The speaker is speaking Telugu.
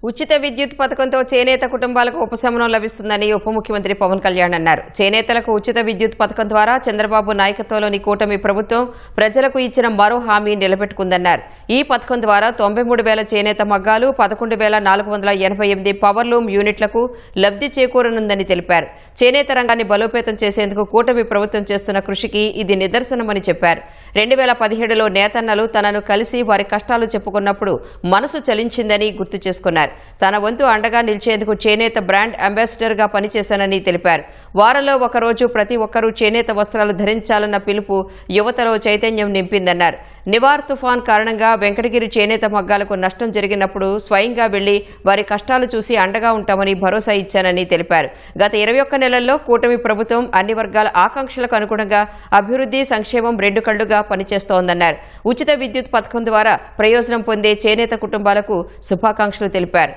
ఉచిత విద్యుత్ పథకంతో చేనేత కుటుంబాలకు ఉపశమనం లభిస్తుందని ఉప ముఖ్యమంత్రి పవన్ కళ్యాణ్ అన్నారు. చేనేతలకు ఉచిత విద్యుత్ పథకం ద్వారా చంద్రబాబు నాయకత్వంలోని కూటమి ప్రభుత్వం ప్రజలకు ఇచ్చిన మరో హామీ నిలబెట్టుకుందన్నారు. ఈ పథకం ద్వారా 93,000 చేనేత మగ్గాలు, 11,488 పవర్లూమ్ యూనిట్లకు లబ్ధి చేకూరనుందని తెలిపారు. చేనేత రంగాన్ని బలోపేతం చేసేందుకు కూటమి ప్రభుత్వం చేస్తున్న కృషికి ఇది నిదర్శనమని చెప్పారు. 2017లో నేతన్నలు తనను కలిసి వారి కష్టాలు చెప్పుకున్నప్పుడు మనసు చలించిందని గుర్తు చేసుకున్నారు. తన వంతు అండగా నిలిచేందుకు చేనేత బ్రాండ్ అంబాసిడర్ గా పనిచేశానని తెలిపారు. వారంలో ఒకరోజు ప్రతి ఒక్కరూ చేనేత వస్త్రాలు ధరించాలన్న పిలుపు యువతలో చైతన్యం నింపిందన్నారు. నివార్ తుఫాన్ కారణంగా వెంకటగిరి చేనేత మగ్గాలకు నష్టం జరిగినప్పుడు స్వయంగా వెళ్లి వారి కష్టాలు చూసి అండగా ఉంటామని భరోసా ఇచ్చానని తెలిపారు. గత 21 నెలల్లో కూటమి ప్రభుత్వం అన్ని వర్గాల ఆకాంక్షలకు అనుగుణంగా అభివృద్ధి, సంక్షేమం రెండు కళ్లుగా పనిచేస్తోందన్నారు. ఉచిత విద్యుత్ పథకం ద్వారా ప్రయోజనం పొందే చేనేత కుటుంబాలకు శుభాకాంక్షలు తెలిపారు.